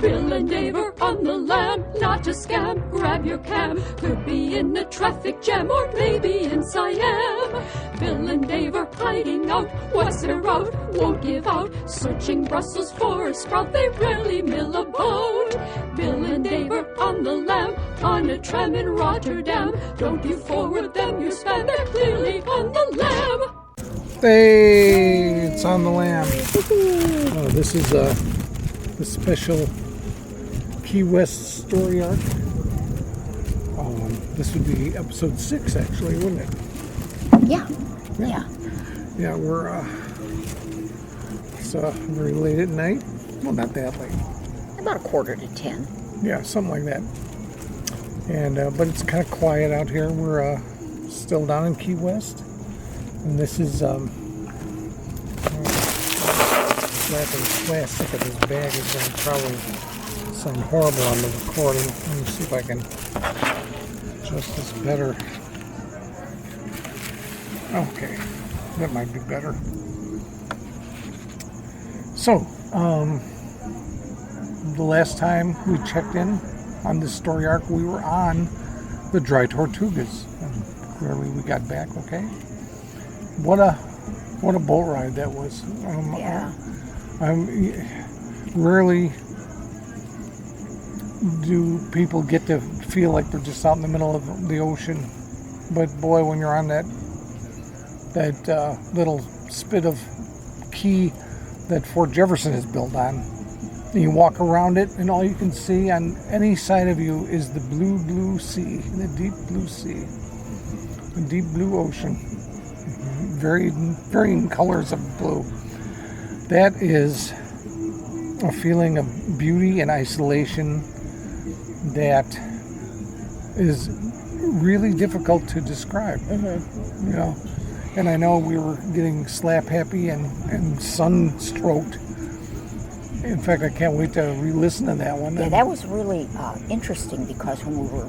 Bill and Dave are on the lam, not a scam. Grab your cam, could be in a traffic jam or maybe in Siam. Bill and Dave are hiding out, what's their route? Won't give out, searching Brussels for a sprout, they rarely mill a boat. Bill and Dave are on the lam, on a tram in Rotterdam. Don't you forward them, you spam, they're clearly on the lam. Hey, it's on the lam. This is the special Key West story arc. This would be episode 6, actually, wouldn't it? Yeah. Yeah, we're it's very late at night. Well, not that late. About 9:45. Yeah, something like that. And but it's kind of quiet out here. We're still down in Key West, and this is slapping plastic of this bag is going to probably sound horrible on the recording. Let me see if I can adjust this better. Okay, that might be better. So, the last time we checked in on this story arc, we were on the Dry Tortugas, and clearly we got back okay. What a boat ride that was. Rarely do people get to feel like they're just out in the middle of the ocean, but boy, when you're on that little spit of key that Fort Jefferson is built on, and you walk around it, and all you can see on any side of you is the blue sea, the deep blue sea, the deep blue ocean, varying colors of blue. That is a feeling of beauty and isolation that is really difficult to describe. You know, and I know we were getting slap happy and sun-stroked. In fact, I can't wait to re-listen to that one. Yeah, that was really interesting because when we were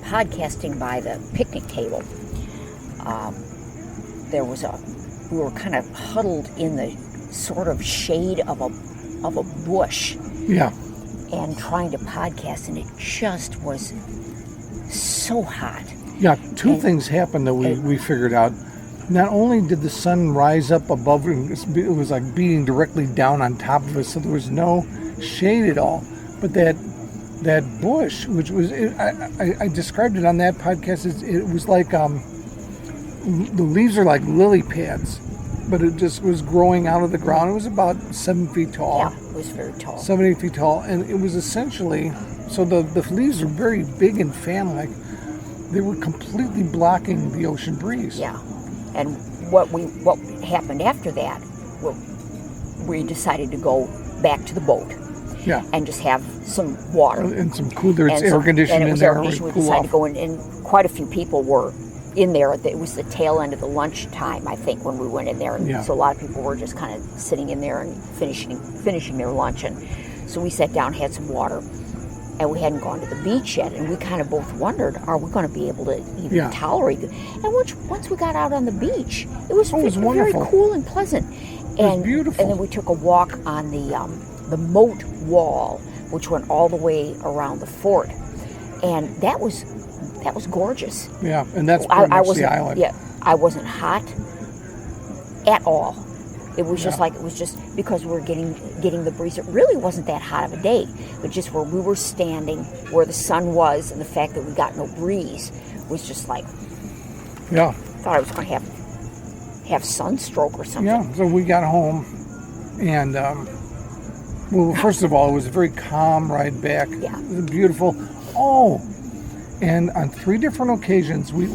podcasting by the picnic table, we were kind of huddled in the sort of shade of a bush. Yeah. And trying to podcast, and it just was so hot. Yeah, two things happened that we figured out. Not only did the sun rise up above, it was like beating directly down on top of us, so there was no shade at all. But that bush, which was, I described it on that podcast, it was like, the leaves are like lily pads, but it just was growing out of the ground. It was about 7 feet tall. Yeah, it was very tall. 7, 8 feet tall, and it was essentially, so the leaves were very big and fan-like. They were completely blocking the ocean breeze. Yeah. And what happened after that, we decided to go back to the boat. Yeah. And just have some water. And some cooler, it's air conditioning in there. We decided to go in, and quite a few people were in there. It was the tail end of the lunch time, I think, when we went in there. And so a lot of people were just kind of sitting in there and finishing their lunch. And so we sat down, had some water, and we hadn't gone to the beach yet, and we kind of both wondered, are we going to be able to even tolerate it? And once we got out on the beach, it was very cool and pleasant. It was beautiful. And then we took a walk on the moat wall, which went all the way around the fort, and that was gorgeous. Yeah, and that's pretty much the island. Yeah, I wasn't hot at all. It was just because we were getting the breeze. It really wasn't that hot of a day, but just where we were standing, where the sun was, and the fact that we got no breeze was just like, thought I was going to have sunstroke or something. Yeah, so we got home, and well, first of all, it was a very calm ride back. Yeah, it was beautiful. Oh, and on 3 different occasions, we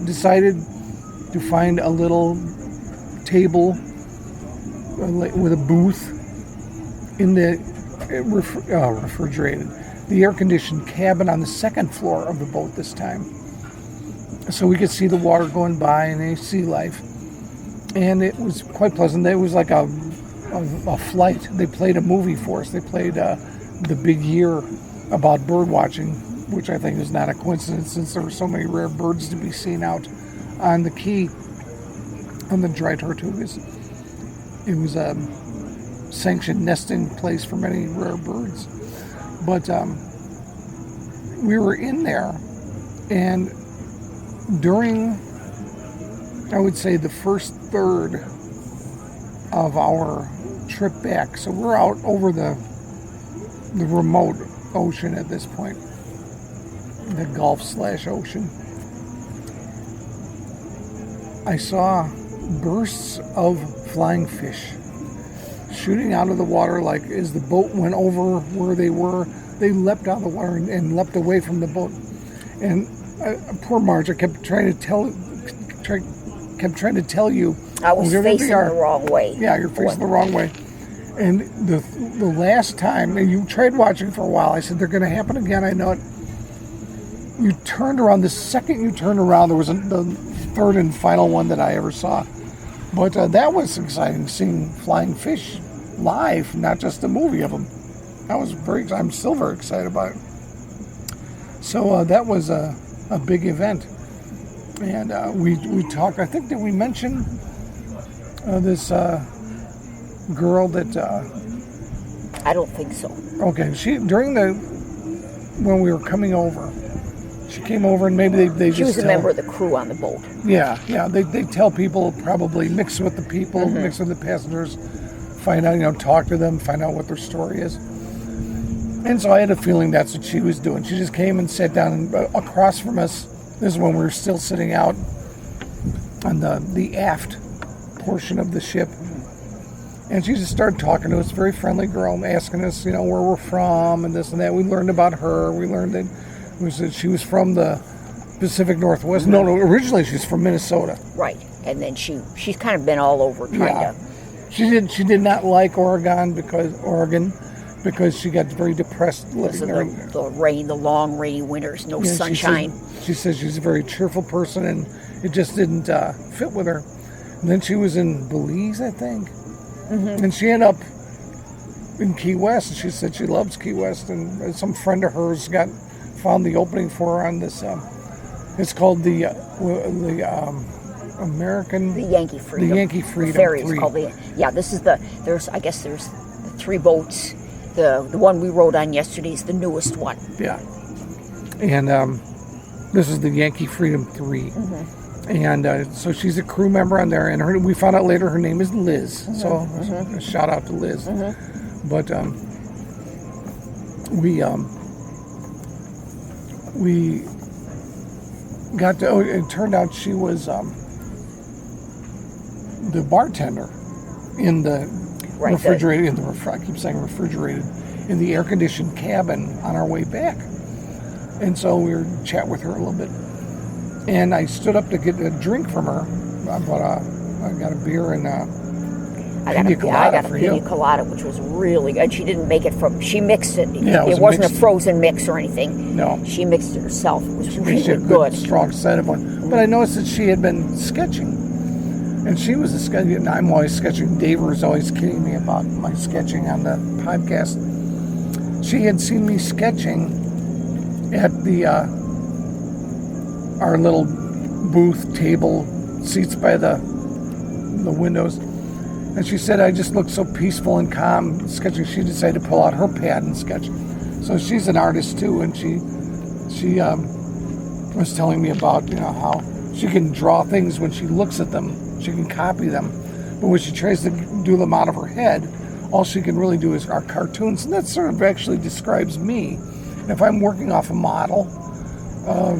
decided to find a little table with a booth in the refrigerated, the air-conditioned cabin on the 2nd floor of the boat this time, so we could see the water going by and the sea life, and it was quite pleasant. It was like a flight. They played a movie for us. They played The Big Year about bird watching, which I think is not a coincidence since there were so many rare birds to be seen out on the key on the Dry Tortugas. It was sanctioned nesting place for many rare birds. But we were in there, and during, I would say, the first third of our trip back, so we're out over the remote ocean at this point, the Gulf/ocean. I saw bursts of flying fish shooting out of the water, like as the boat went over where they were, they leapt out of the water and leapt away from the boat. And poor Marge, I kept trying to tell you. I was facing the wrong way. Yeah, you're facing the wrong way. And the last time, and you tried watching for a while, I said, they're going to happen again, I know it. You turned around, the second you turned around, there was the third and final one that I ever saw. But that was exciting, seeing flying fish live, not just a movie of them. I'm still very excited about it. So that was a big event. And we talked, I think, did we mention this girl that... I don't think so. Okay, when we were coming over, she came over and maybe they She was a member of the crew on the boat. Yeah. They tell people, probably mix with the people, mix with the passengers, find out, talk to them, find out what their story is. And so I had a feeling that's what she was doing. She just came and sat down across from us. This is when we were still sitting out on the aft portion of the ship. And she just started talking to us, very friendly girl, asking us, where we're from and this and that. We learned about her. We learned that she was from the Pacific Northwest. No, originally she's from Minnesota. Right, and then she's kind of been all over trying to. She did not like Oregon because she got very depressed living there. The long rainy winters, no sunshine. She says she's a very cheerful person, and it just didn't fit with her. And then she was in Belize, I think, and she ended up in Key West. And she said she loves Key West, and some friend of hers found the opening for her on this. It's called the American. The Yankee Freedom. The Yankee Freedom. The ferry is 3. called the. Yeah, this is there's the 3 boats. The one we rode on yesterday is the newest one. Yeah. And this is the Yankee Freedom 3. And so she's a crew member on there, and we found out later her name is Liz. So a shout out to Liz. But we got to. It turned out she was the bartender in the refrigerated. I keep saying refrigerated, in the air-conditioned cabin on our way back. And so we were chatting with her a little bit. And I stood up to get a drink from her. I got a beer and pina colada. I got a pina colada, which was really good. She didn't make it she mixed it. Yeah, it wasn't a frozen mix or anything. No. She mixed it herself. It was really a good, strong scented one. But I noticed that she had been sketching. And she was a sketcher, and I'm always sketching. Dave was always kidding me about my sketching on the podcast. She had seen me sketching at our little booth table, seats by the windows. And she said I just looked so peaceful and calm sketching. She decided to pull out her pad and sketch. So she's an artist too, and she was telling me about how she can draw things when she looks at them. She can copy them, but when she tries to do them out of her head, all she can really do is our cartoons, and that sort of actually describes me. If I'm working off a model,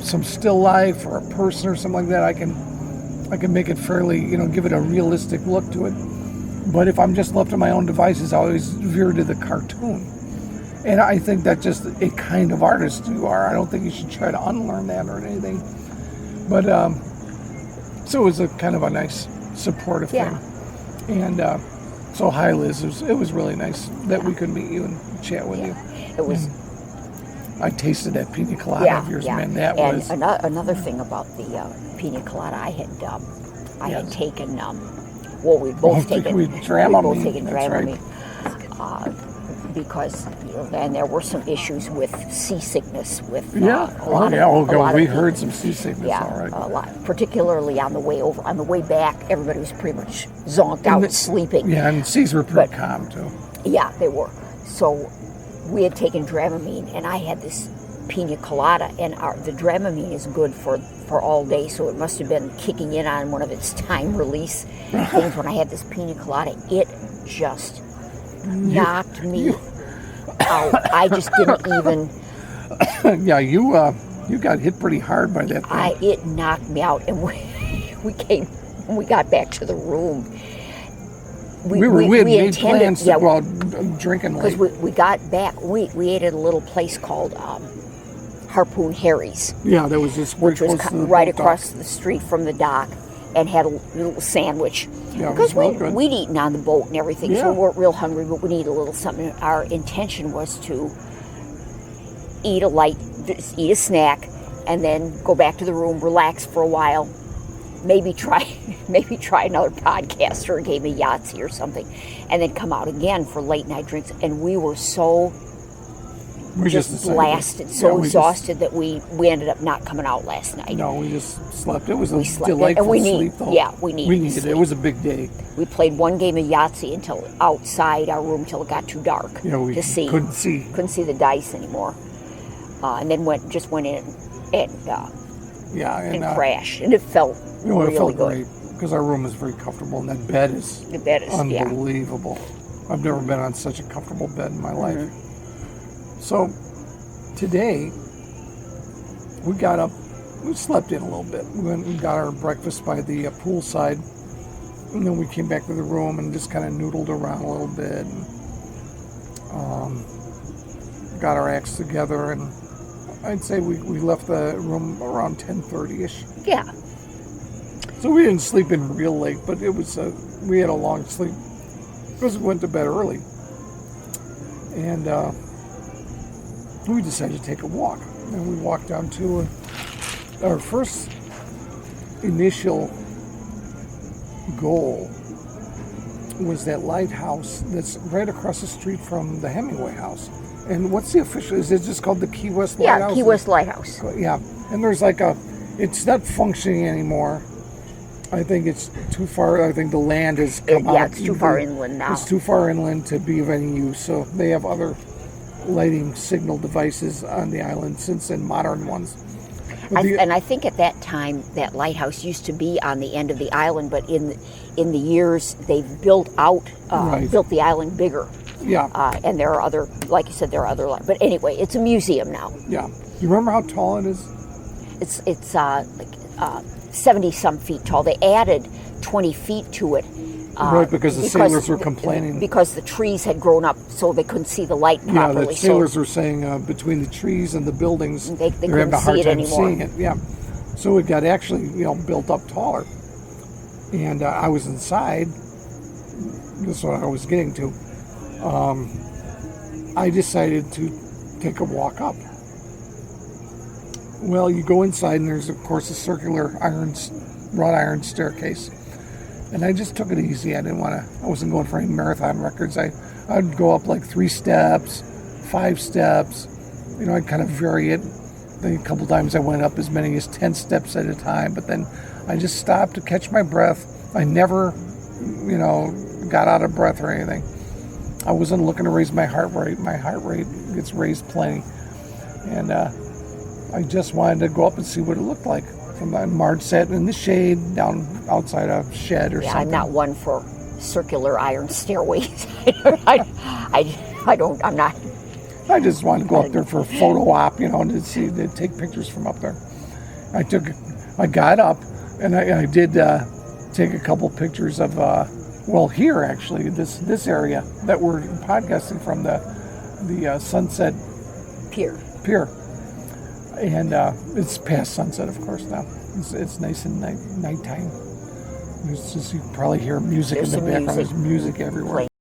some still life or a person or something like that, I can make it fairly, give it a realistic look to it. But if I'm just left to my own devices, I always veer to the cartoon. And I think that's just a kind of artist you are. I don't think you should try to unlearn that or anything. But so it was a kind of a nice supportive thing. And so hi Liz, it was really nice that we could meet you and chat with you. It was. I tasted that pina colada of yours, man. That was another thing about the pina colada. I had taken. Well, we both taken. We both taken Dramamine. because and there were some issues with seasickness with we heard some seasickness. Yeah, all right. A lot, particularly on the way over. On the way back, everybody was pretty much zonked out sleeping. Yeah, and seas were pretty calm too. Yeah, they were. So we had taken Dramamine, and I had this pina colada, and the Dramamine is good for all day, so it must have been kicking in on one of its time release things. When I had this pina colada, it just knocked me out. I just didn't even. Yeah, you got hit pretty hard by that thing. It knocked me out, and when we got back to the room. We had made plans to go out drinking late. Because we got back, we ate at a little place called Harpoon Harry's. Yeah, that was just which was right across the street from the dock, and had a little sandwich. Yeah, because we'd eaten on the boat and everything, so we weren't real hungry, but we needed a little something. Our intention was to eat a snack, and then go back to the room, relax for a while. Maybe try another podcast or a game of Yahtzee or something, and then come out again for late night drinks. And we were so just blasted, exhausted that we ended up not coming out last night. No, we just slept. It was a delightful sleep, though. Yeah, we needed it. It was a big day. We played one game of Yahtzee until outside our room till it got too dark to see. Couldn't see the dice anymore, and then went in and crashed, and it felt. It felt great because our room is very comfortable, and that bed is unbelievable. I've never been on such a comfortable bed in my life. So today we got up, we slept in a little bit. We went and got our breakfast by the poolside, and then we came back to the room and just kind of noodled around a little bit, and got our acts together, and I'd say we left the room around 10:30ish. Yeah. So we didn't sleep in real late, but it was we had a long sleep because we went to bed early, and we decided to take a walk. And we walked down to our first initial goal was that lighthouse that's right across the street from the Hemingway house. And what's the official? Is it just called the Key West Lighthouse? Yeah, Key West Lighthouse. Yeah, and there's it's not functioning anymore. I think it's too far. I think the land has come out. Yeah, it's too far inland now. It's too far inland to be of any use. So they have other lighting signal devices on the island since then, modern ones. And I think at that time that lighthouse used to be on the end of the island, but in the years they've built the island bigger. Yeah. And there are other, like you said, but anyway, it's a museum now. Yeah. You remember how tall it is? It's 70-some feet tall. They added 20 feet to it. Right, because the sailors were complaining. Because the trees had grown up so they couldn't see the light properly. Yeah, the sailors were saying between the trees and the buildings, they're having a hard time seeing it. Yeah. So it got actually built up taller. And I was inside. That's what I was getting to. I decided to take a walk up. Well, you go inside, and there's, of course, a circular wrought iron staircase. And I just took it easy. I wasn't going for any marathon records. I'd go up like 3 steps, 5 steps. I'd kind of vary it. Then a couple times I went up as many as 10 steps at a time. But then I just stopped to catch my breath. I never, got out of breath or anything. I wasn't looking to raise my heart rate. My heart rate gets raised plenty. And I just wanted to go up and see what it looked like. Marge sat in the shade down outside a shed or something. I'm not one for circular iron stairways. I'm not. I just wanted to go up there for a photo op, to take pictures from up there. I got up and I did take a couple pictures of, here actually, this area that we're podcasting from, the Sunset Pier. And it's past sunset, of course, now. It's nice and nighttime. You probably hear music in the background. There's music everywhere.